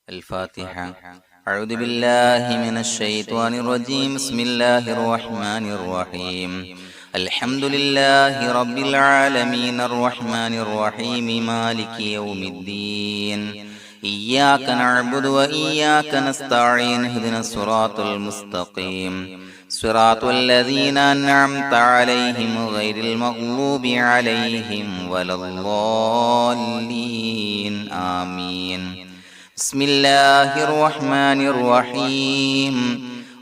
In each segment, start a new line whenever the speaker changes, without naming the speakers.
الفاتحة. أعوذ بالله من الشيطان الرجيم. بسم الله الرحمن الرحيم. الحمد لله رب العالمين الرحمن الرحيم مالك يوم الدين. إياك نعبد وإياك نستعين. اهدنا الصراط المستقيم صراط الذين أنعمت عليهم غير المغضوب عليهم ولا الضالين. آمين. بسم الله الرحمن الرحيم.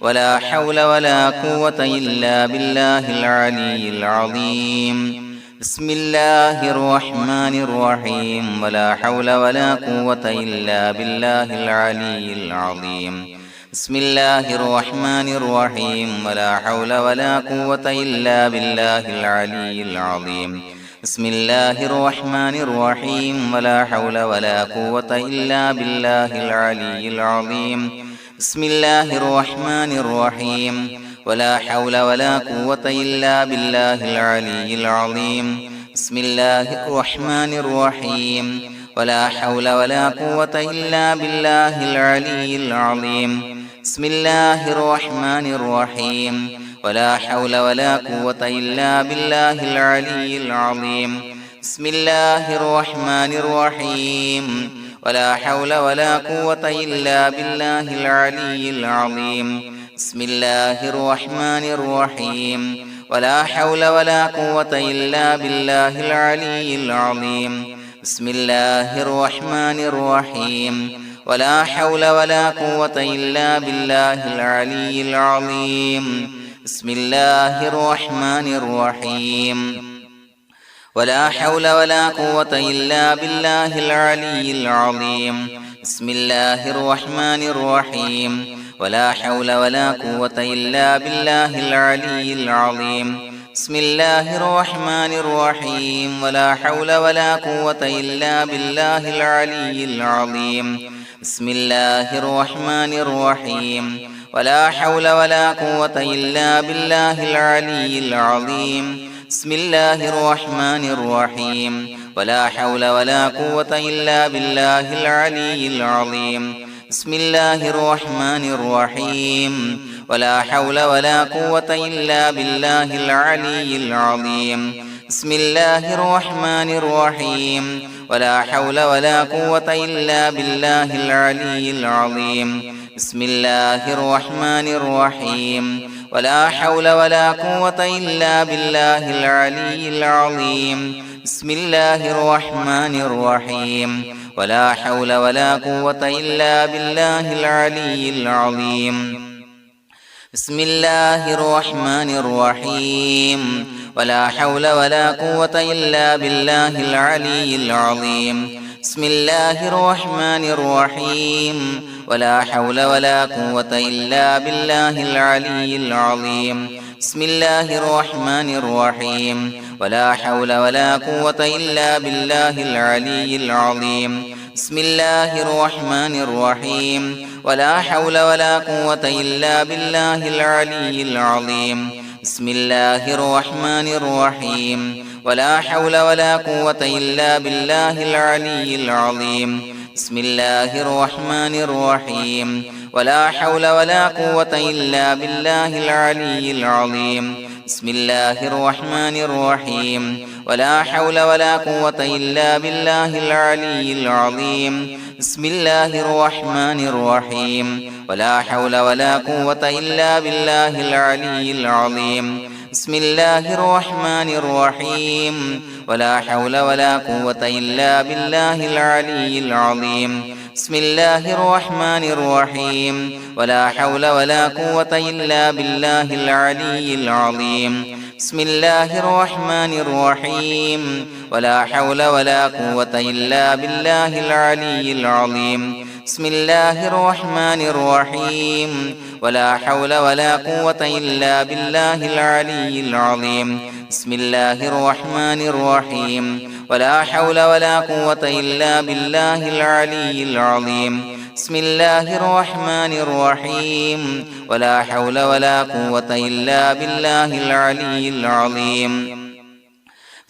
ولا حول ولا قوة إلا بالله العلي العظيم. بسم الله الرحمن الرحيم. ولا حول ولا قوة إلا بالله العلي العظيم. بسم الله الرحمن الرحيم. ولا حول ولا قوة إلا بالله العلي العظيم. بسم الله الرحمن الرحيم. ولا حول ولا قوة إلا بالله العلي العظيم. بسم الله الرحمن الرحيم. ولا حول ولا قوة إلا بالله العلي العظيم. بسم الله الرحمن الرحيم. ولا حول ولا قوة إلا بالله العلي العظيم. بسم الله الرحمن الرحيم. ولا حول ولا قوة إلا بالله العلي العظيم. بسم الله الرحمن الرحيم. ولا حول ولا قوة إلا بالله العلي العظيم. بسم الله الرحمن الرحيم. ولا حول ولا قوة إلا بالله العلي العظيم. بسم الله الرحمن الرحيم. ولا حول ولا قوة إلا بالله العلي العظيم. بسم الله الرحمن الرحيم. ولا حول ولا قوة إلا بالله العلي العظيم. بسم الله الرحمن الرحيم. ولا حول ولا قوة إلا بالله العلي العظيم. بسم الله الرحمن الرحيم. ولا حول ولا قوة إلا بالله العلي العظيم. بسم الله الرحمن الرحيم. ولا حول ولا قوة إلا بالله العلي العظيم. بسم الله الرحمن الرحيم. ولا حول ولا قوة إلا بالله العلي العظيم. بسم الله الرحمن الرحيم. ولا حول ولا قوة إلا بالله العلي العظيم. بسم الله الرحمن الرحيم. ولا حول ولا قوة إلا بالله العلي العظيم. بسم الله الرحمن الرحيم. ولا حول ولا قوة إلا بالله العلي العظيم. بسم الله الرحمن الرحيم. ولا حول ولا قوة إلا بالله العلي العظيم. بسم الله الرحمن الرحيم. ولا حول ولا قوة إلا بالله العلي العظيم. بسم الله الرحمن الرحيم. ولا حول ولا قوة إلا بالله العلي العظيم. بسم الله الرحمن الرحيم. ولا حول ولا قوة إلا بالله العلي العظيم. بسم الله الرحمن الرحيم. ولا حول ولا قوة إلا بالله العلي العظيم. بسم الله الرحمن الرحيم. ولا حول ولا قوة إلا بالله العلي العظيم. بسم الله الرحمن الرحيم. ولا حول ولا قوة إلا بالله العلي العظيم. بسم الله الرحمن الرحيم. ولا حول ولا قوة إلا بالله العلي العظيم. بسم الله الرحمن الرحيم. ولا حول ولا قوة إلا بالله العلي العظيم. بسم الله الرحمن الرحيم. ولا حول ولا قوة إلا بالله العلي العظيم. بسم الله الرحمن الرحيم. ولا حول ولا قوة إلا بالله العلي العظيم. بسم الله الرحمن الرحيم. ولا حول ولا قوة إلا بالله العلي العظيم. بسم الله الرحمن الرحيم. ولا حول ولا قوة إلا بالله العلي العظيم. بسم الله الرحمن الرحيم. ولا حول ولا قوة إلا بالله العلي العظيم. بسم الله الرحمن الرحيم. ولا حول ولا قوة إلا بالله العلي العظيم.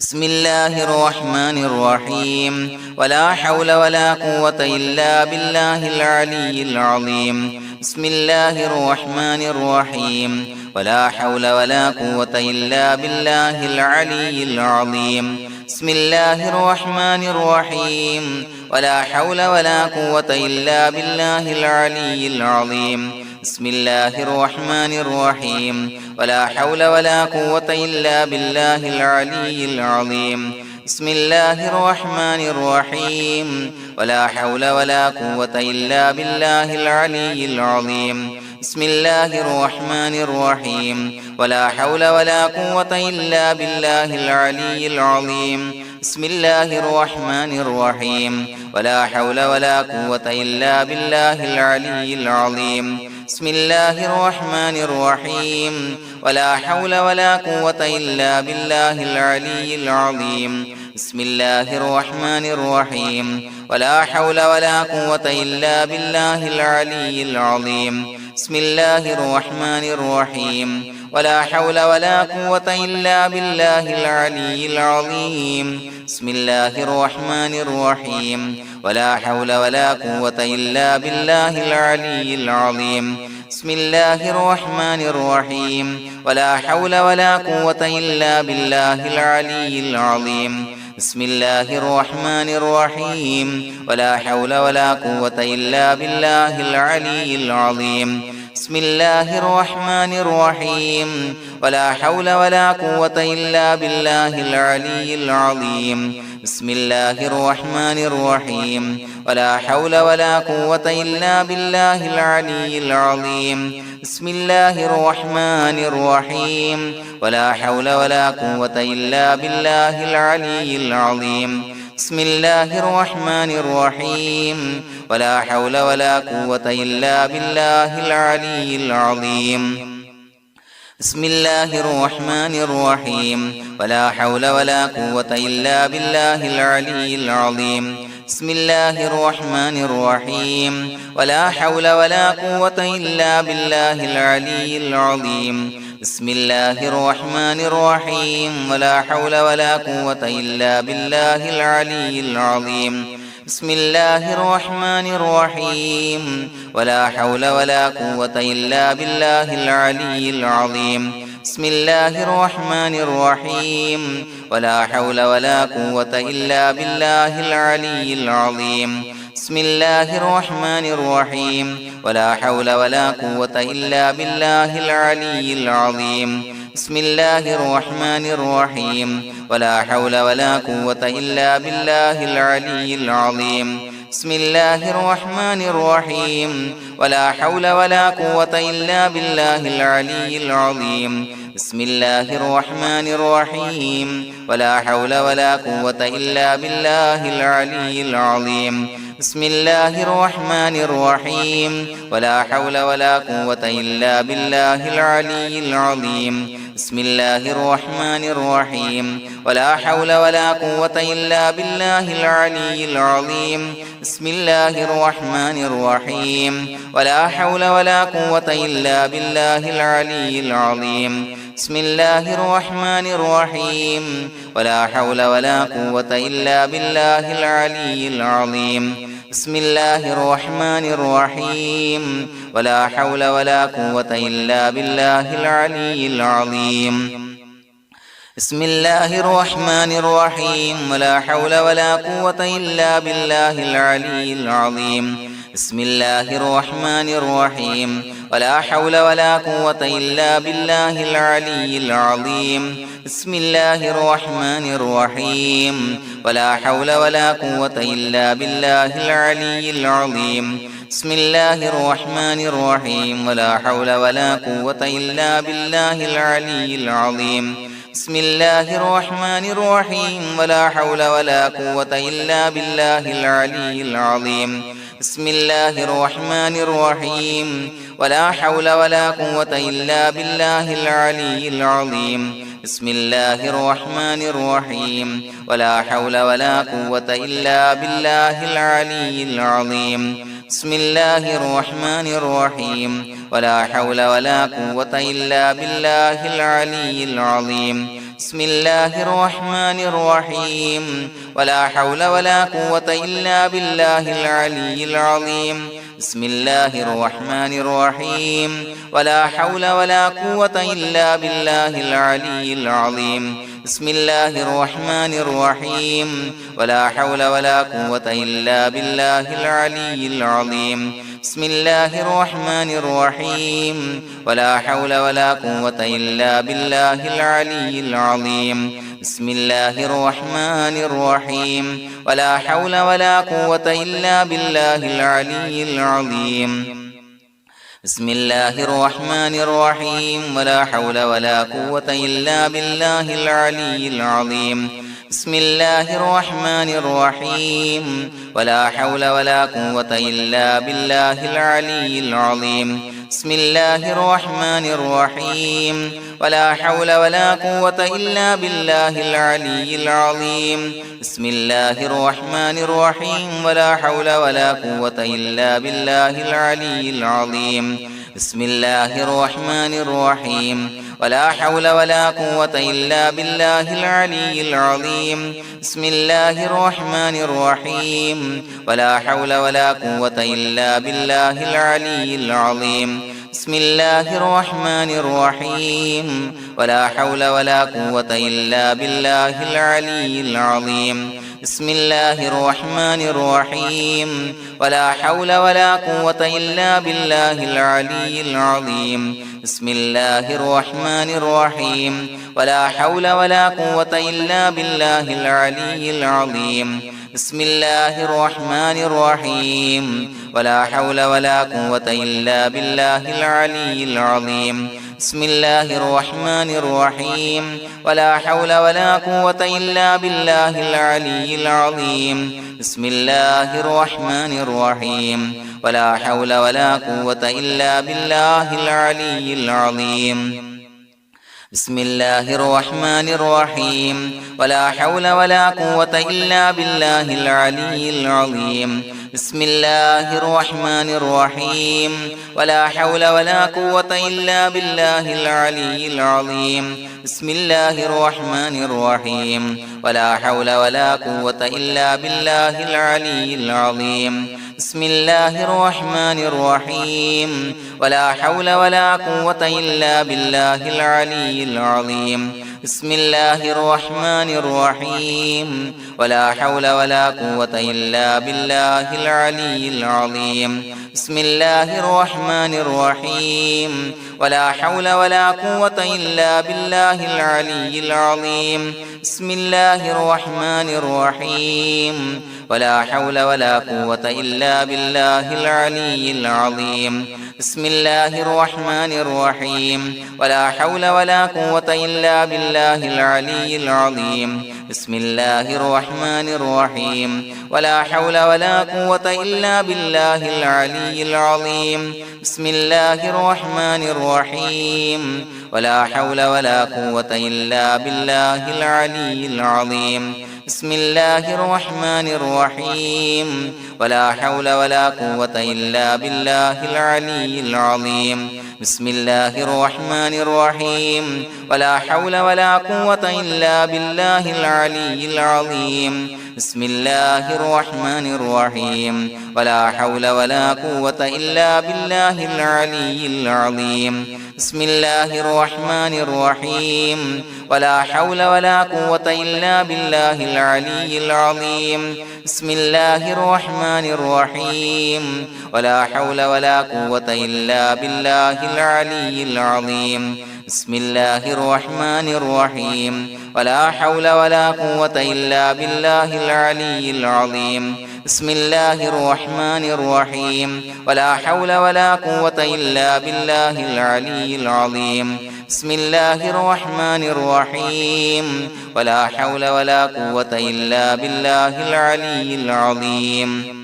بسم الله الرحمن الرحيم ولا حول ولا قوة إلا بالله العلي العظيم بسم الله الرحمن الرحيم ولا حول ولا قوة إلا بالله العلي العظيم بسم الله الرحمن الرحيم ولا حول ولا قوة إلا بالله العلي العظيم بسم الله الرحمن الرحيم ولا حول ولا قوة إلا بالله العلي العظيم بسم الله الرحمن الرحيم ولا حول ولا قوة إلا بالله العلي العظيم بسم الله الرحمن الرحيم ولا حول ولا قوة إلا بالله العلي العظيم بسم الله الرحمن الرحيم ولا حول ولا قوة إلا بالله العلي العظيم بسم الله الرحمن الرحيم ولا حول ولا قوة إلا بالله العلي العظيم بسم الله الرحمن الرحيم ولا حول ولا قوة إلا بالله العلي العظيم بسم الله الرحمن الرحيم ولا حول ولا قوة إلا بالله العلي العظيم بسم الله الرحمن الرحيم ولا حول ولا قوة إلا بالله العلي العظيم بسم الله الرحمن الرحيم ولا حول ولا قوة إلا بالله العلي العظيم بسم الله الرحمن الرحيم ولا حول ولا قوة إلا بالله العلي العظيم بسم الله الرحمن الرحيم ولا حول ولا قوة إلا بالله العلي العظيم بسم الله الرحمن الرحيم ولا حول ولا قوة إلا بالله العلي العظيم بسم الله الرحمن الرحيم ولا حول ولا قوة إلا بالله العلي العظيم بسم الله الرحمن الرحيم ولا حول ولا قوة إلا بالله العلي العظيم بسم الله الرحمن الرحيم ولا حول ولا قوة إلا بالله العلي العظيم بسم الله الرحمن الرحيم ولا حول ولا قوة إلا بالله العلي العظيم بسم الله الرحمن الرحيم ولا حول ولا قوة إلا بالله العلي العظيم بسم الله الرحمن الرحيم ولا حول ولا قوة إلا بالله العلي العظيم بسم الله الرحمن الرحيم ولا حول ولا قوة إلا بالله العلي العظيم بسم الله الرحمن الرحيم ولا حول ولا قوة إلا بالله العلي العظيم بسم الله الرحمن الرحيم ولا حول ولا قوة إلا بالله العلي العظيم بسم الله الرحمن الرحيم ولا حول ولا قوة إلا بالله العلي العظيم بسم الله الرحمن الرحيم ولا حول ولا قوة إلا بالله العلي العظيم بسم الله الرحمن الرحيم ولا حول ولا قوة إلا بالله العلي العظيم بسم الله الرحمن الرحيم ولا حول ولا قوة إلا بالله العلي العظيم بسم الله الرحمن الرحيم ولا حول ولا قوة إلا بالله العلي العظيم بسم الله الرحمن الرحيم ولا حول ولا قوة إلا بالله العلي العظيم بسم الله الرحمن الرحيم ولا حول ولا قوة إلا بالله العلي العظيم بسم الله الرحمن الرحيم ولا حول ولا قوة إلا بالله العلي العظيم بسم الله الرحمن الرحيم ولا حول ولا قوة إلا بالله العلي العظيم بسم الله الرحمن الرحيم ولا حول ولا قوة إلا بالله العلي العظيم بسم الله الرحمن الرحيم ولا حول ولا قوة إلا بالله العلي العظيم بسم الله الرحمن الرحيم ولا حول ولا قوة إلا بالله العلي العظيم بسم الله الرحمن الرحيم ولا حول ولا قوة إلا بالله العلي العظيم بسم الله الرحمن الرحيم ولا حول ولا قوة إلا بالله العلي العظيم بسم الله الرحمن الرحيم ولا حول ولا قوة إلا بالله العلي العظيم بسم الله الرحمن الرحيم ولا حول ولا قوة إلا بالله العلي العظيم بسم الله الرحمن الرحيم ولا حول ولا قوة إلا بالله العلي العظيم بسم الله الرحمن الرحيم ولا حول ولا قوة إلا بالله العلي العظيم بسم الله الرحمن الرحيم ولا حول ولا قوة إلا بالله العلي العظيم بسم الله الرحمن الرحيم ولا حول ولا قوة إلا بالله العلي العظيم بسم الله الرحمن الرحيم ولا حول ولا قوة إلا بالله العلي العظيم بسم الله الرحمن الرحيم ولا حول ولا قوة إلا بالله العلي العظيم بسم الله الرحمن الرحيم ولا حول ولا قوة إلا بالله العلي العظيم بسم الله الرحمن الرحيم ولا حول ولا قوة إلا بالله العلي العظيم بسم الله الرحمن الرحيم ولا حول ولا قوة إلا بالله العلي العظيم بسم الله الرحمن الرحيم ولا حول ولا قوة إلا بالله العلي العظيم بسم الله الرحمن الرحيم ولا حول ولا قوة إلا بالله العلي العظيم بسم الله الرحمن الرحيم ولا حول ولا قوة إلا بالله العلي العظيم بسم الله الرحمن الرحيم ولا حول ولا قوة إلا بالله العلي العظيم بسم الله الرحمن الرحيم ولا حول ولا قوة إلا بالله العلي العظيم بسم الله الرحمن الرحيم ولا حول ولا قوة إلا بالله العلي العظيم بسم الله الرحمن الرحيم ولا حول ولا قوة إلا بالله العلي العظيم بسم الله الرحمن الرحيم ولا حول ولا قوة إلا بالله العلي العظيم بسم الله الرحمن الرحيم ولا حول ولا قوة إلا بالله العلي العظيم بسم الله الرحمن الرحيم ولا حول ولا قوة إلا بالله العلي العظيم بسم الله الرحمن الرحيم ولا حول ولا قوة إلا بالله العلي العظيم بسم الله الرحمن الرحيم ولا حول ولا قوة إلا بالله العلي العظيم بسم الله الرحمن الرحيم ولا حول ولا قوة إلا بالله العلي العظيم بسم الله الرحمن الرحيم ولا حول ولا قوة إلا بالله العلي العظيم بسم الله الرحمن الرحيم ولا حول ولا قوة إلا بالله العلي العظيم بسم الله الرحمن الرحيم ولا حول ولا قوة إلا بالله العلي العظيم بسم الله الرحمن الرحيم ولا حول ولا قوة إلا بالله العلي العظيم بسم الله الرحمن الرحيم ولا حول ولا قوة إلا بالله العلي العظيم بسم الله الرحمن الرحيم ولا حول ولا قوة إلا بالله العلي العظيم بسم الله الرحمن الرحيم ولا حول ولا قوة إلا بالله العلي العظيم بسم الله الرحمن الرحيم ولا حول ولا قوة إلا بالله العلي العظيم بسم الله الرحمن الرحيم ولا حول ولا قوة إلا بالله العلي العظيم بسم الله الرحمن الرحيم ولا حول ولا قوة إلا بالله العلي العظيم بسم الله الرحمن الرحيم ولا حول ولا قوة إلا بالله العلي العظيم بسم الله الرحمن الرحيم ولا حول ولا قوة إلا بالله العلي العظيم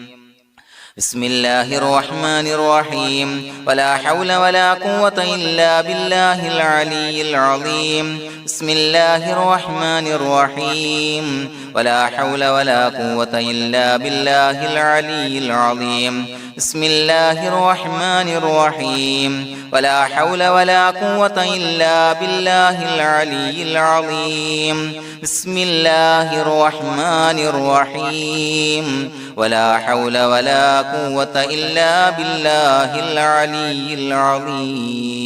بسم الله الرحمن الرحيم ولا حول ولا قوة إلا بالله العلي العظيم بسم الله الرحمن الرحيم ولا حول ولا قوة إلا بالله العلي العظيم بسم الله الرحمن الرحيم ولا حول ولا قوة إلا بالله العلي العظيم بسم الله الرحمن الرحيم ولا حول ولا قوة إلا بالله العلي العظيم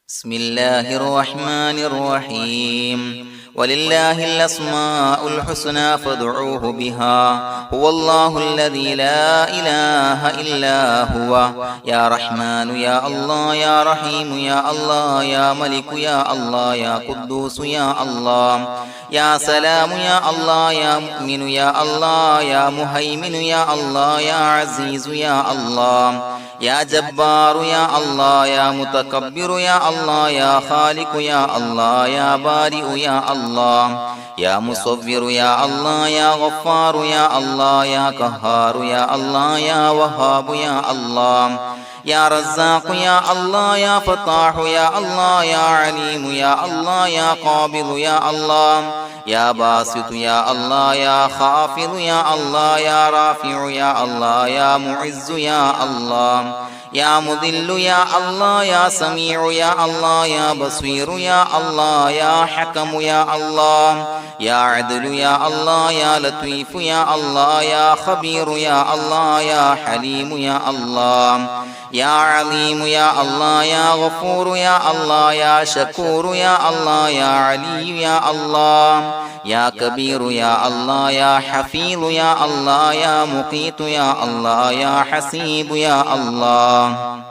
بسم الله الرحمن الرحيم ولله الأسماء الحسنى فادعوه بها هو الله الذي لا إله إلا هو يا رحمن يا الله يا رحيم يا الله يا ملك يا الله يا قدوس يا الله يا سلام يا الله يا مؤمن يا الله يا مهيمن يا الله يا عزيز يا الله يا جبار يا الله يا متكبر يا الله يا خالق يا الله يا بارئ يا الله يا مصور يا الله يا غفار يا الله يا قهار يا الله يا وهاب يا الله يا رزاق يا الله يا فتاح يا الله يا عليم يا الله يا قابض يا الله يا باسط يا الله يا خافض يا الله يا رافع يا الله يا معز يا الله يا مذل يا الله يا سميع يا الله يا بصير يا الله يا حكم يا الله يا عدل يا الله يا لطيف يا الله يا خبير يا الله يا حليم يا الله يا عليم يا الله يا غفور يا الله يا شكور يا الله يا علي يا الله يا كبير يا الله يا حفيظ يا الله يا مقيت يا الله يا حسيب يا الله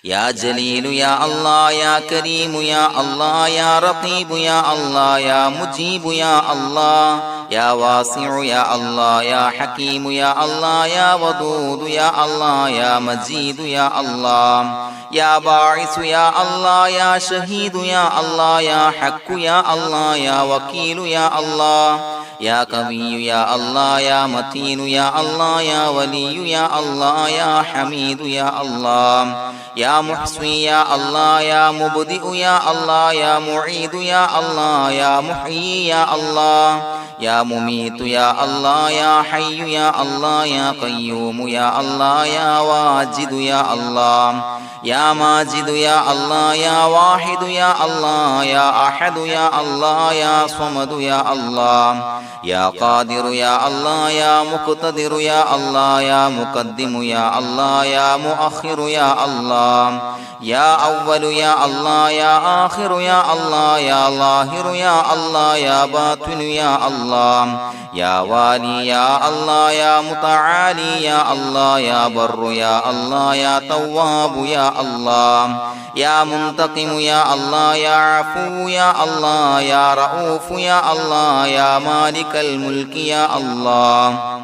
يا جليل يا الله يا كريم يا الله يا رقيب يا الله يا مجيب يا الله يا واسع يا الله يا حكيم يا الله يا ودود يا الله يا مجيد يا الله يا باعث يا الله يا شهيد يا الله يا حق يا الله يا وكيل يا الله يا قوي يا الله يا متين يا الله يا ولي يا الله يا حميد يا الله يا محصي يا الله يا مبدئ يا الله يا معيد يا الله يا محيي يا الله يا مميت يا الله يا حي يا الله يا قيوم يا الله يا واجد يا الله يا ماجد يا الله يا واحد يا الله يا أحد يا الله يا صمد يا الله يا قادر يا الله يا مقتدر يا الله يا مقدم يا الله يا مؤخر يا الله يا أول يا الله يا آخر يا الله يا ظاهر يا الله يا باطن يا الله يا والي يا الله يا متعالي يا الله يا بر يا الله يا تواب يا الله يا منتقم يا الله يا عفو يا الله يا رؤوف يا الله يا مالك الملك يا الله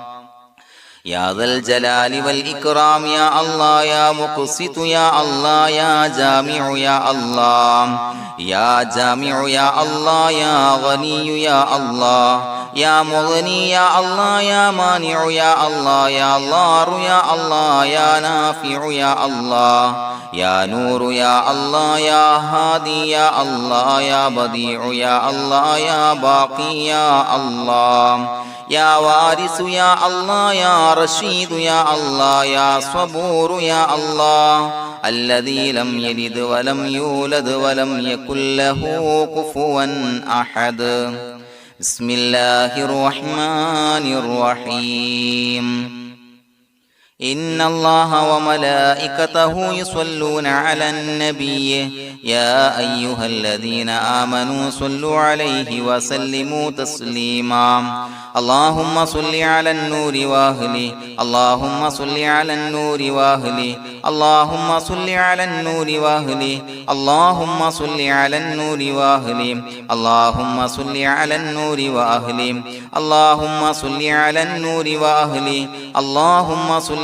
يا ذا الجلال والإكرام يا الله يا مقسط يا الله يا جامع يا الله يا جامع يا الله يا غني يا الله يا مغني يا الله يا مانع يا الله يا ضار يا الله يا نافع يا الله يا نور يا الله يا هادي يا الله يا بديع يا الله يا باقي يا الله يا وارث يا الله يا رشيد يا الله يا صبور يا الله الذي لم يلد ولم يولد ولم يكن له كفوا أحد بسم الله الرحمن الرحيم إن الله وملائكته يصلون على النبي يا أيها الذين آمنوا صلوا عليه وسلموا تسليما اللهم صل على النور وأهله اللهم صل على النور وأهله اللهم صل على النور وأهله اللهم صل على النور وأهله اللهم صل على النور وأهله اللهم صل على النور وأهله اللهم صل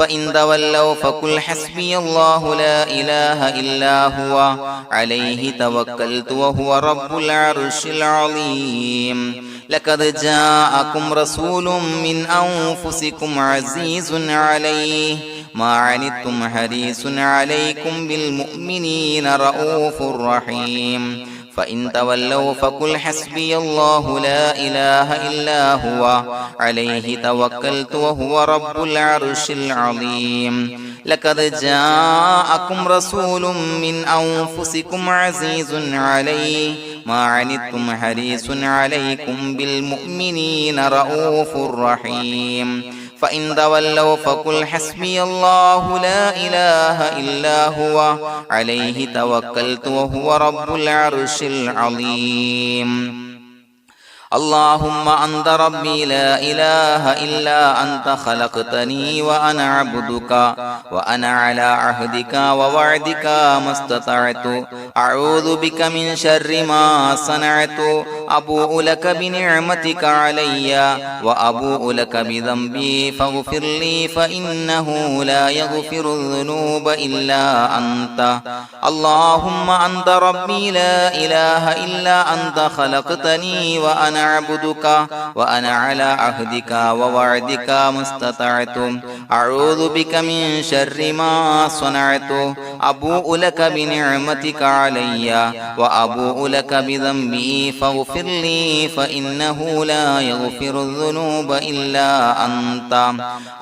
فإن تولوا فقل حسبي الله لا إله إلا هو عليه توكلت وهو رب العرش العظيم لقد جاءكم رسول من أنفسكم عزيز عليه ما عنتم حريص عليكم بالمؤمنين رؤوف رحيم فإن تولوا فقل حسبي الله لا إله إلا هو عليه توكلت وهو رب العرش العظيم لقد جاءكم رسول من أنفسكم عزيز عليه ما عنتم حريص عليكم بالمؤمنين رؤوف رحيم فإن تولوا فقل حسبي الله لا إله إلا هو عليه توكلت وهو رب العرش العظيم اللهم أنت ربي لا إله إلا أنت خلقتني وأنا عبدك وأنا على عهدك ووعدك ما استطعت أعوذ بك من شر ما صنعت أبوء لك بنعمتك علي وأبوء لك بذنبي فاغفر لي فإنه لا يغفر الذنوب إلا أنت اللهم أنت ربي لا إله إلا أنت خلقتني وأنا عبدك وأنا على عهدك ووعدك ما استطعت أعوذ بك من شر ما صنعت أبوء لك بنعمتك علي وأبوء لك بذنبي فاغفر لي فإنه لا يغفر الذنوب إلا أنت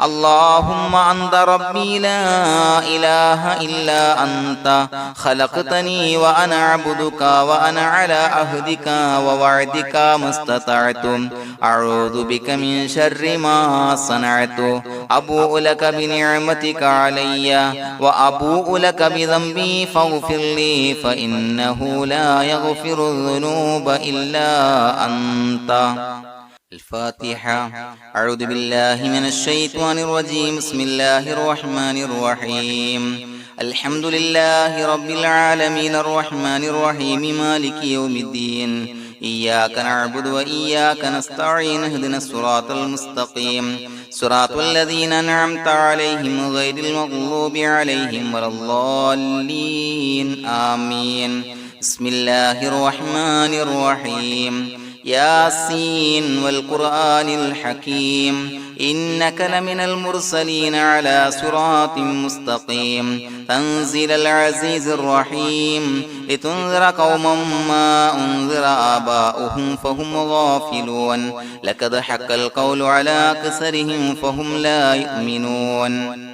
اللهم أنت ربي لا إله إلا أنت خلقتني وأنا عبدك وأنا على عهدك ووعدك ما استطعت أعوذ بك من شر ما صنعت أبوء لك بنعمتك علي وأبوء لك بذنبي فاغفر لي فإنه لا يغفر الذنوب إلا أنت الفاتحة أعوذ بالله من الشيطان الرجيم بسم الله الرحمن الرحيم الحمد لله رب العالمين الرحمن الرحيم مالك يوم الدين إياك نعبد وإياك نستعين اهدنا الصراط المستقيم صراط الذين أنعمت عليهم غير المغضوب عليهم ولا الضالين آمين بسم الله الرحمن الرحيم ياسين والقرآن الحكيم إنك لمن المرسلين على صراط مستقيم تنزيل العزيز الرحيم لتنذر قوما ما أنذر آباؤهم فهم غافلون لقد حق القول على أكثرهم فهم لا يؤمنون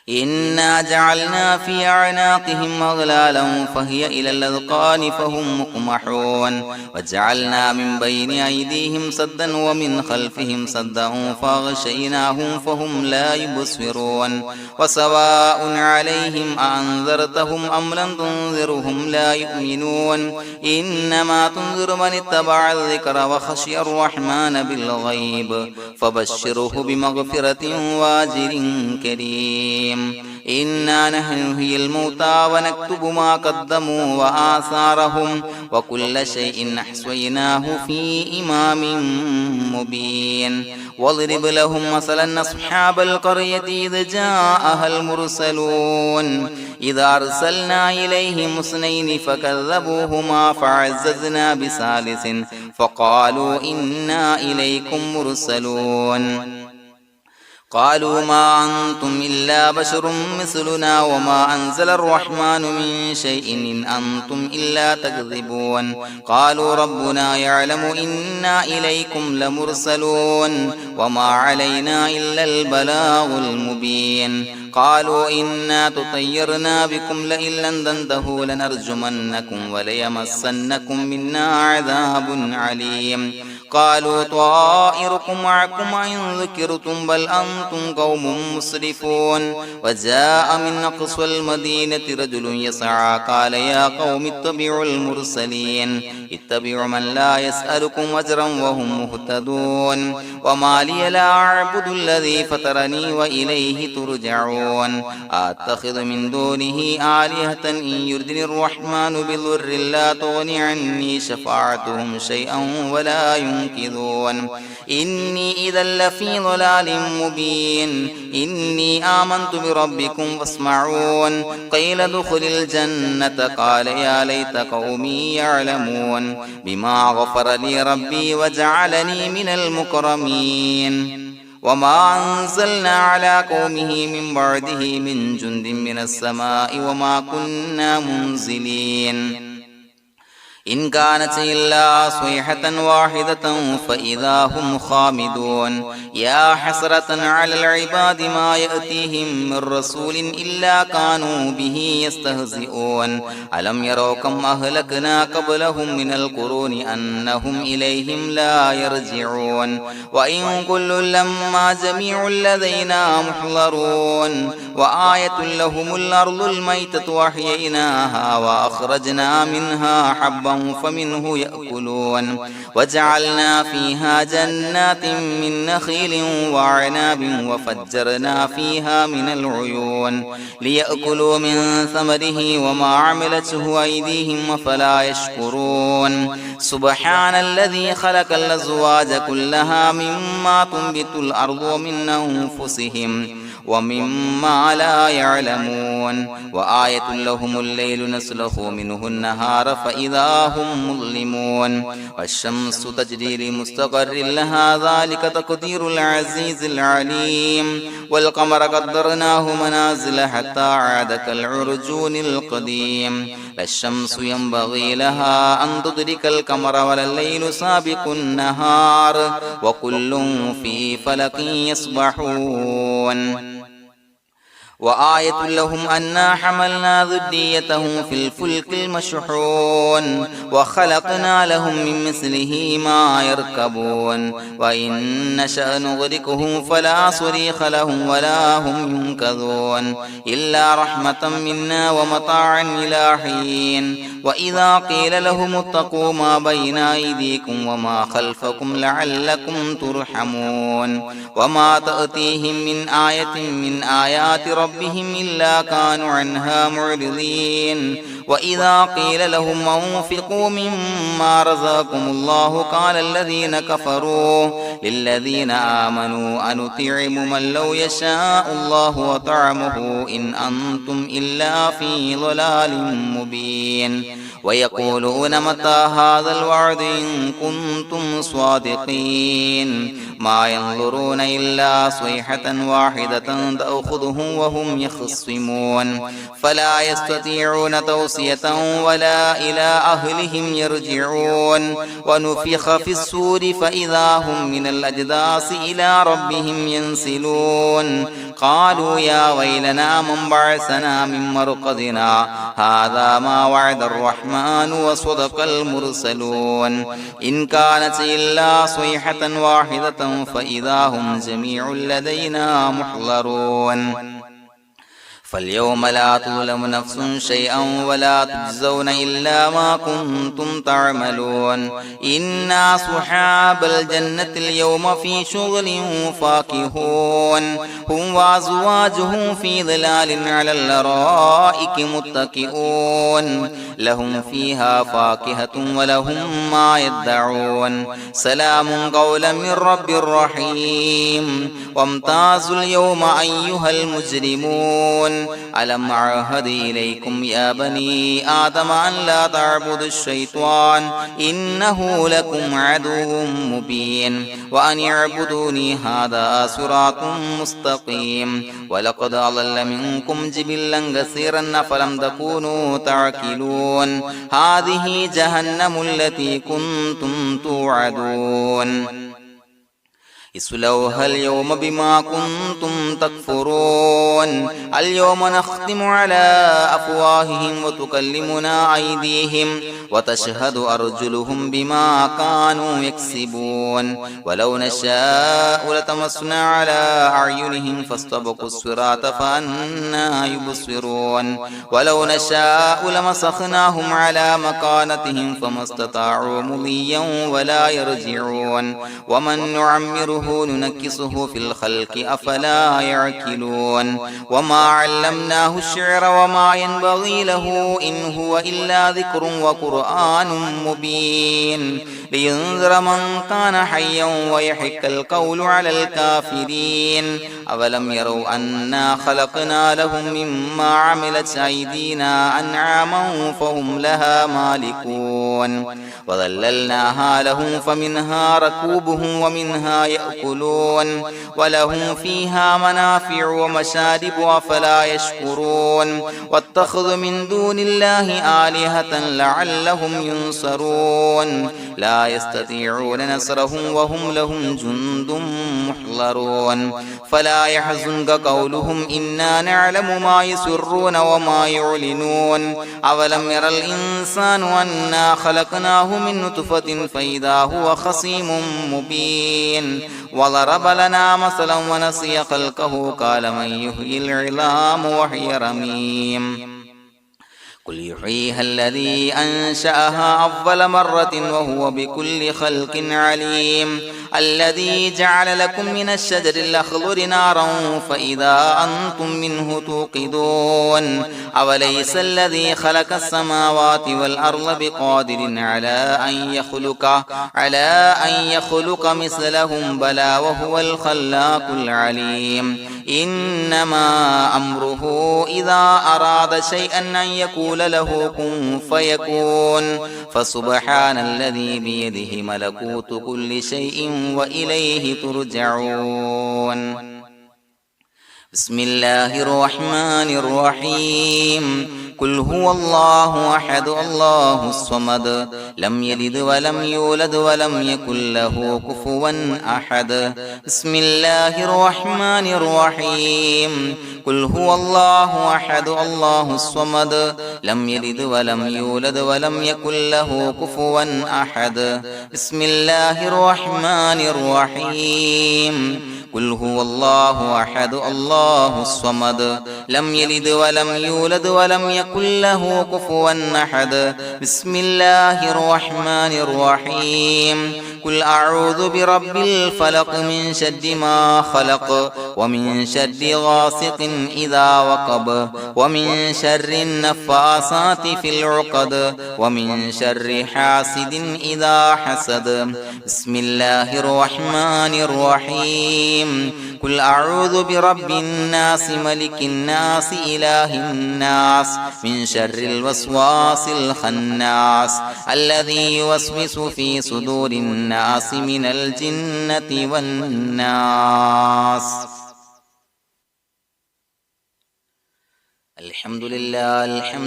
إنا جعلنا في أعناقهم أغلالا فهي إلى الأذقان فهم مقمحون وجعلنا من بين أيديهم سدا ومن خلفهم سدا فأغشيناهم فهم لا يبصرون وسواء عليهم أأنذرتهم أم لم تنذرهم لا يؤمنون إنما تنذر من اتبع الذكر وخشي الرحمن بالغيب فبشره بمغفرة وأجر كريم إنا نحن نحيي الموتى ونكتب ما قدموا وآثارهم وكل شيء أحصيناه في إمام مبين واضرب لهم مثلا أصحاب القرية إذ جاءها المرسلون إذا أرسلنا إليهم اثنين فكذبوهما فعززنا بثالث فقالوا إنا إليكم مرسلون قالوا ما أنتم إلا بشر مثلنا وما أنزل الرحمن من شيء إن أنتم إلا تكذبون قالوا ربنا يعلم إنا إليكم لمرسلون وما علينا إلا البلاغ المبين قالوا إنا تطيرنا بكم لئن لم تنتهوا لنرجمنكم وليمسنكم منا عذاب عليم قالوا طائركم معكم إن ذكرتم بل أنتم قوم مسرفون وجاء من أقصى المدينة رجل يسعى قال يا قوم اتبعوا المرسلين اتبعوا من لا يسألكم أجرا وهم مهتدون وما لي لا أعبد الذي فطرني وإليه ترجعون أتخذ من دونه آلهة إن يردني الرحمن بضر لا تغني عني شفاعتهم شيئا ولا ينصرون ينكثون إني إذا لفي ضلال مبين إني آمنت بربكم فاسمعون قيل ادخل الجنة قال يا ليت قومي يعلمون بما غفر لي ربي وجعلني من المكرمين وما أنزلنا على قومه من بعده من جند من السماء وما كنا منزلين إن كانت إلا صيحة واحدة فإذا هم خامدون يا حسرة على العباد ما يأتيهم من رسول إلا كانوا به يستهزئون ألم يروا كم أهلكنا قبلهم من القرون أنهم إليهم لا يرجعون وإن كل لما جميع لدينا محضرون وآية لهم الأرض الميتة وأحييناها وأخرجنا منها حبا فمنه يأكلون وجعلنا فيها جنات من نخيل وعناب وفجرنا فيها من العيون ليأكلوا من ثمره وما عملته أيديهم فلا يشكرون سبحان الذي خلق الأزواج كلها مما تنبت الأرض ومن أنفسهم ومما لا يعلمون وآية لهم الليل نسلخ منه النهار فإذا هم مظلمون والشمس تجري لمستقر لها ذلك تقدير العزيز العليم والقمر قدرناه منازل حتى عاد كالعرجون القديم لا الشمس ينبغي لها أن تدرك القمر ولا الليل سابق النهار وكل في فلك يسبحون وآية لهم أنا حملنا ذريتهم في الفلك المشحون وخلقنا لهم من مثله ما يركبون وإن نشأ نغرقهم فلا صريخ لهم ولا هم ينقذون إلا رحمة منا ومتاعا إلى حين وإذا قيل لهم اتقوا ما بين أيديكم وما خلفكم لعلكم ترحمون وما تأتيهم من آية من آيات ربهم إلا كانوا عنها معرضين وإذا قيل لهم أنفقوا مما رزقكم الله قال الذين كفروا للذين آمنوا أنطعم من لو يشاء الله وطعمه إن أنتم إلا في ضلال مبين ويقولون متى هذا الوعد إن كنتم صادقين ما ينظرون إلا صيحة واحدة تأخذهم وهم يخصمون فلا يستطيعون توصية ولا إلى أهلهم يرجعون ونفخ في الصور فإذا هم من الأجداث إلى ربهم ينسلون قالوا يا ويلنا من بعثنا من مرقدنا هذا ما وعد الرحمن وصدق المرسلون إن كانت إلا صيحة واحدة فإذا هم جميع لدينا محضرون فاليوم لا تظلم نفس شيئا ولا تجزون إلا ما كنتم تعملون إنا أصحاب الجنة اليوم في شغل فاكهون هم وأزواجهم في ظلال على الأرائك متكئون لهم فيها فاكهة ولهم ما يدعون سلام قولا من رب رحيم وامتازوا اليوم أيها المجرمون ألم أعهد إليكم يا بني آدم أن لا تعبدوا الشيطان إنه لكم عدو مبين وأن اعبدوني هذا صراط مستقيم ولقد أضل منكم جبلا كثيرا فلم تكونوا تعقلون هذه جهنم التي كنتم توعدون اصلوها اليوم بما كنتم تكفرون اليوم نختم على أفواههم وتكلمنا أيديهم وتشهد أرجلهم بما كانوا يكسبون ولو نشاء لتمسنا على أعينهم فاستبقوا الصراط فأنى يبصرون ولو نشاء لمسخناهم على مكانتهم فما استطاعوا مضيا ولا يرجعون ومن نعمره نعمره ننكسه في الخلق أفلا يعقلون وما علمناه الشعر وما ينبغي له إن هو إلا ذكر وقرآن مبين لينذر من كان حيا ويحق القول على الكافرين أولم يروا أنا خلقنا لهم مما عملت أيدينا أنعاما فهم لها مالكون وظللناها لهم فمنها ركوبهم ومنها يأكلون ولهم فيها منافع ومشارب أفلا يشكرون واتخذوا من دون الله آلهة لعلهم ينصرون لا يستطيعون نصرهم وهم لهم جند محضرون فلا يحزنك قولهم إنا نعلم ما يسرون وما يعلنون أولم ير الإنسان أنا خلقناه من نطفة فإذا هو خصيم مبين وضرب لنا مثلا ونسي خلقه قال من يحيي العظام وهي رميم قل يحييها الذي أنشأها أول مرة وهو بكل خلق عليم الذي جعل لكم من الشجر الأخضر نارا فإذا أنتم منه توقدون أوليس الذي خلق السماوات والأرض بقادر على أن يخلق مثلهم بلى وهو الخلاق العليم إنما أمره إذا أراد شيئا أن يقول له كن فيكون فسبحان الذي بيده ملكوت كل شيء وإليه ترجعون بسم الله الرحمن الرحيم قل هو الله أحد الله الصمد لم يلد ولم يولد ولم يكن له كفوا أحد بسم الله الرحمن الرحيم قل هو الله أحد الله الصمد لم يلد ولم يولد ولم يكن له كفوا أحد بسم الله الرحمن الرحيم قل هو الله أحد الله الصمد لم يلد ولم يولد ولم يكن له كفوا أحد بسم الله الرحمن الرحيم قل أعوذ برب الفلق من شر ما خلق ومن شر غاسق إذا وقب ومن شر النفاثات في العقد ومن شر حاسد إذا حسد بسم الله الرحمن الرحيم قل أعوذ برب الناس ملك الناس إله الناس من شر الوسواس الخناس الذي يوسوس في صدور الناس من الجنة والناس الحمد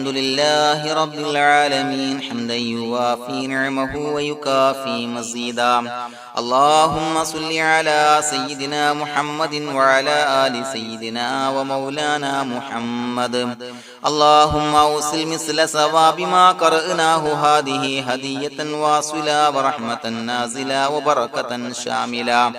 لله رب العالمين حمدا يوافي نعمه ويكافي مزيدا اللهم صل على سيدنا محمد وعلى آل سيدنا ومولانا محمد اللهم أوصل مثل ثواب ما قرأناه هذه هدية واصلة ورحمة نازلة وبركة شاملة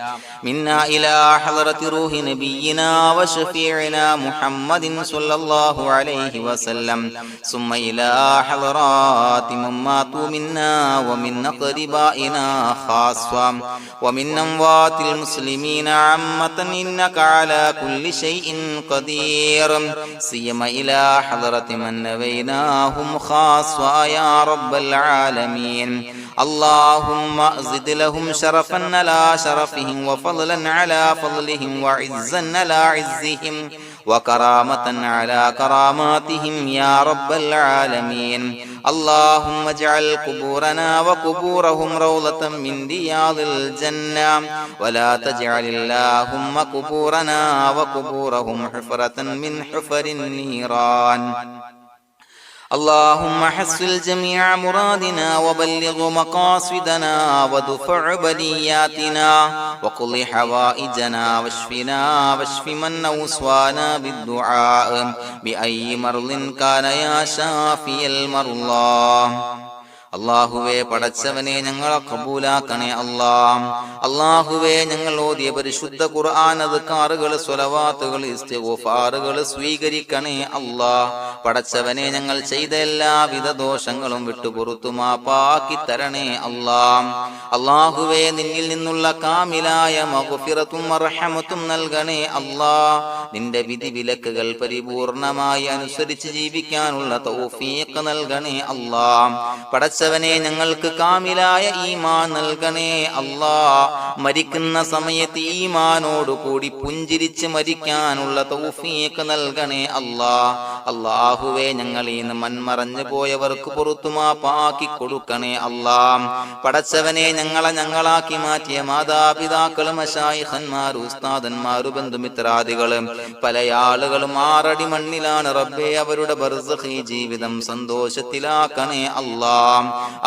منا إلى حضرة روح نبينا وشفيعنا محمد صلى الله عليه وسلم ثم إلى حضرات من ماتوا منا ومن أقربائنا خاصة ومن أموات المسلمين عامة إنك على كل شيء قدير سيما إلى حضرة من نبيناهم خاصة يا رب العالمين اللهم زد لهم شرفا على شرفهم وفضلا على فضلهم وعزا على عزهم وكرامة على كراماتهم يا رب العالمين اللهم اجعل قبورنا وقبورهم روضة من رياض الجنة ولا تجعل اللهم قبورنا وقبورهم حفرة من حفر النيران اللهم حصل جميع مرادنا وبلغ مقاصدنا ودفع بلياتنا وقض حوائجنا واشفنا واشف من أوصانا بالدعاء بأي مرض كان يا شافي المرضى അല്ലാഹുവേ പടച്ചവനെ ഞങ്ങളെ ഖബൂലാക്കണേ അല്ലാ. അല്ലാഹുവേ ഞങ്ങൾ ഓതിയ പരിശുദ്ധ ഖുർആൻ അദ്കാറുകൾ സ്വലവാത്തുകൾ ഇസ്തിഗ്ഫാറുകൾ സ്വീകരിക്കണേ അല്ലാ. പടച്ചവനെ ഞങ്ങൾ ചെയ്ത എല്ലാവിധ ദോഷങ്ങളും വിട്ടുപുറത്തു മാപ്പാക്കി തരണേ അല്ലാ. അല്ലാഹുവേ നിന്നിൽ നിന്നുള്ള കാമിലായ മഗ്ഫിറത്തും റഹ്മത്തും നൽകണേ അല്ലാ. നിന്റെ വിധി വിലക്കുകൾ പരിപൂർണമായി അനുസരിച്ച് ജീവിക്കാനുള്ള തൗഫീഖ് നൽകണേ അല്ലാ. പടച്ചവനെ ഞങ്ങൾക്ക് കാമിലായ ഈമാൻ നൽകണേ അല്ലാ. മരിക്കുന്ന സമയത്ത് ഈമാനോട് കൂടി പുഞ്ചിരിച്ച് മരിക്കാനുള്ള തൗഫീഖ് നൽകണേ അല്ലാ. അല്ലാഹുവേ ഞങ്ങളിൽ നിന്ന് മൺമറഞ്ഞു പോയവർക്ക് പുറത്തു മാപ്പാക്കി കൊടുക്കണേ അല്ലാ. പടച്ചവനെ ഞങ്ങളാക്കി മാറ്റിയ മാതാപിതാക്കളും മശായിഖന്മാരും ഉസ്താദന്മാരും ബന്ധുമിത്രാദികളും പല ആളുകളും 6 അടി മണ്ണിലാണ് റബ്ബേ. അവരുടെ ബർസഖി ജീവിതം സന്തോഷത്തിലാക്കണേ അല്ലാ.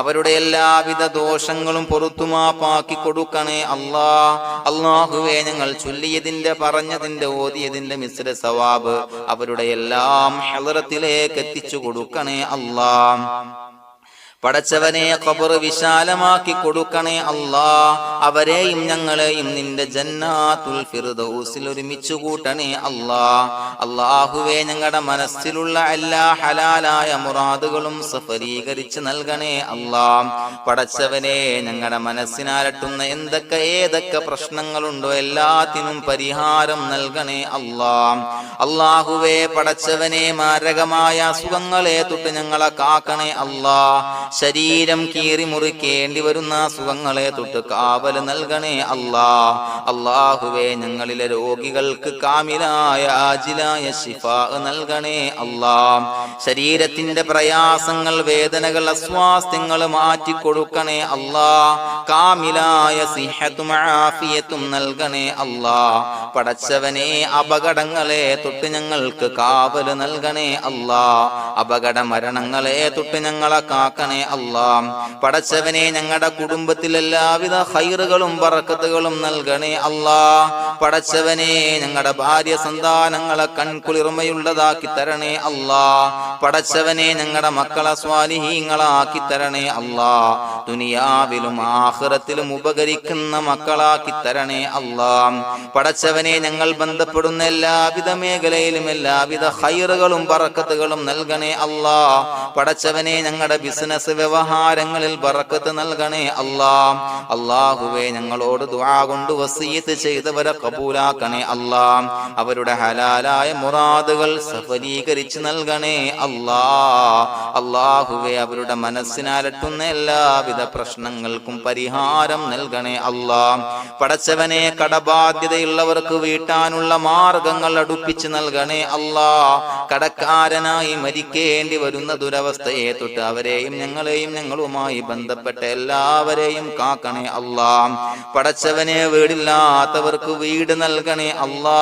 അവരുടെ എല്ലാവിധ ദോഷങ്ങളും പുറത്തു മാപ്പാക്കി കൊടുക്കണേ അല്ലാ. അല്ലാഹുവേ ഞങ്ങൾ ചൊല്ലിയതിന്റെ പറഞ്ഞതിന്റെ ഓതിയതിന്റെ മിശ്ര സവാബ് അവരുടെ എല്ലാം ഹളറത്തിലേക്ക് എത്തിച്ചു കൊടുക്കണേ അല്ലാ. പടച്ചവനെ ഖബർ വിശാലമാക്കി കൊടുക്കണേ അല്ലാ. അവരെയും ഞങ്ങളെയും നിന്റെ ജന്നാത്തുൽ ഫിർദൗസിൽ ഒരുമിച്ച് കൂട്ടണേ അല്ലാ. അല്ലാഹുവേ ഞങ്ങളുടെ മനസ്സിലുള്ള എല്ലാ ഹലാലായ മുറാദുകളും സഫലീകരിച്ച് നൽകണേ അല്ലാ. പടച്ചവനെ ഞങ്ങളുടെ മനസ്സിനാലട്ടുന്ന ഏതൊക്കെ പ്രശ്നങ്ങളുണ്ടോ എല്ലാത്തിനും പരിഹാരം നൽകണേ അല്ലാ. അല്ലാഹുവേ പടച്ചവനെ മാരകമായ അസുഖങ്ങളെ തൊട്ട് ഞങ്ങളെ കാക്കണേ അല്ലാ. ശരീരം കീറി മുറിക്കേണ്ടി വരുന്ന അസുഖങ്ങളെ തൊട്ട് കാവൽ നൽകണേ അല്ലാ. അല്ലാഹുവേ ഞങ്ങളിലെ രോഗികൾക്ക് കാമിലായ ആജിലായ ശിഫാ നൽകണേ അല്ലാ. ശരീരത്തിന്റെ പ്രയാസങ്ങൾ വേദനകൾ അസ്വാസ്ഥ്യങ്ങൾ മാറ്റിക്കൊടുക്കണേ അല്ലാ. കാമിലായ സിഹത്തും ആഫിയത്തും നൽകണേ അല്ലാ. പടച്ചവനെ അപകടങ്ങളെ തൊട്ട് ഞങ്ങൾക്ക് കാവൽ നൽകണേ അല്ലാ. അപകട മരണങ്ങളെ തൊട്ട് ഞങ്ങളെ കാക്കണേ അല്ലാ. പടച്ചവനെ ഞങ്ങളുടെ കുടുംബത്തിൽ എല്ലാവിധ ഖൈറുകളും ബറക്കത്തുകളും നൽകണേ അല്ലാ. പടച്ചവനെ ഞങ്ങളുടെ ഭാര്യ സന്താനങ്ങളെ കൺകുളിർമയുള്ളതാക്കി തരണേ അല്ലാ. പടച്ചവനെ ഞങ്ങളുടെ മക്കളെ സ്വാലിഹീങ്ങളാക്കി തരണേ അല്ലാ. ദുനിയാവിലും ആഖിറത്തിലും ഉപകരിക്കുന്ന മക്കളാക്കി തരണേ അല്ലാ. പടച്ചവനെ ഞങ്ങൾ ബന്ധപ്പെടുന്ന എല്ലാവിധ മേഖലയിലും എല്ലാവിധ ഖൈറുകളും ബറക്കത്തുകളും നൽകണേ അല്ലാ. പടച്ചവനെ ഞങ്ങളുടെ ബിസിനസ് വ്യവഹാരങ്ങളിൽ ബറക്കത്ത് നൽകണേ അല്ലാ. അല്ലാഹുവേ ഞങ്ങളോട് ദുആ കൊണ്ട് വസിയത്ത് ചെയ്തവരെ കബൂലാക്കണേ അല്ലാ. അവരുടെ ഹലാലായ മുറാദുകൾ സഫലീകരിച്ച് നൽകണേ അല്ലാ. അല്ലാഹുവേ അവരുടെ മനസ്സിനാലട്ടുന്ന എല്ലാവിധ പ്രശ്നങ്ങൾക്കും പരിഹാരം നൽകണേ അല്ലാ. പടച്ചവനെ കടബാധ്യതയുള്ളവർക്ക് വീട്ടാനുള്ള മാർഗങ്ങൾ അടുപ്പിച്ച് നൽകണേ അല്ലാ. കടക്കാരനായി മരിക്കേണ്ടി വരുന്ന ദുരവസ്ഥയെ തൊട്ട് അവരെയും ഞങ്ങളെയും ഞങ്ങളുമായി ബന്ധപ്പെട്ട എല്ലാവരെയും കാക്കണേ അല്ലാ. പടച്ചവനെ വീടില്ലാത്തവർക്ക് വീട് നൽകണേ അല്ലാ.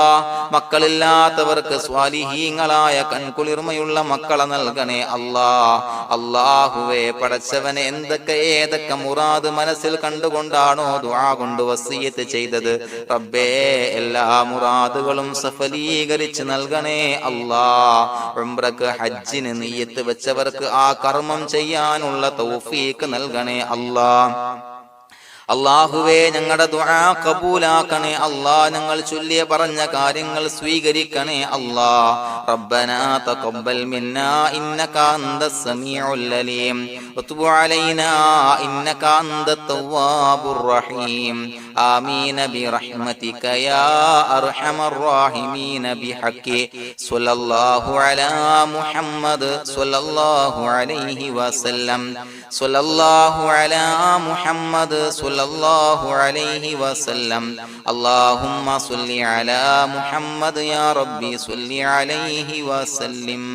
മക്കളില്ലാത്തവർക്ക് സ്വാലിഹീങ്ങളായ കൺകുളിർമയുള്ള മക്കളെ നൽകണേ അല്ലാ. അല്ലാഹുവേ പടച്ചവനെ ഏതൊക്കെ മുറാദ് മനസ്സിൽ കണ്ടുകൊണ്ടാണോ ദുആ കൊണ്ട് വസിയത്ത് ചെയ്തത് റബ്ബേ എല്ലാ മുറാദുകളും സഫലീകരിച്ച് നൽകണേ അല്ലാ. ഉംറക്ക് ഹജ്ജിന് നിയ്യത്ത് വെച്ചവർക്ക് ആ കർമ്മം ചെയ്യാനുള്ള തൗഫീഖ് നൽകണേ അല്ലാ. അല്ലാഹുവേ ഞങ്ങളുടെ ദുആ ഖബൂലാക്കണേ അല്ലാ. ഞങ്ങൾ ചൊല്ലിയ പറഞ്ഞ കാര്യങ്ങൾ സ്വീകരിക്കണേ അല്ലാ. റബ്ബനാ തഖബ്ബൽ മിന്നാ ഇന്നക അന്തസ് സമീഉൽ അലീം വതുബ് അലൈനാ ഇന്നക അന്തത് തവ്വാബുർ റഹീം. ആമീൻ ബിറഹ്മതിക യാ അർഹമർ റഹീമീൻ ബിഹഖി സ്വല്ലല്ലാഹു അലാ മുഹമ്മദ് സ്വല്ലല്ലാഹു അലൈഹി വസല്ലം. സ്വല്ലല്ലാഹു അലാ മുഹമ്മദ് സ്വല്ലല്ലാഹു അലൈഹി വസല്ലം. അല്ലാഹുമ്മ സ്വല്ലി അലാ മുഹമ്മദ് യാ റബ്ബി സ്വല്ലി അലൈഹി വസല്ലം.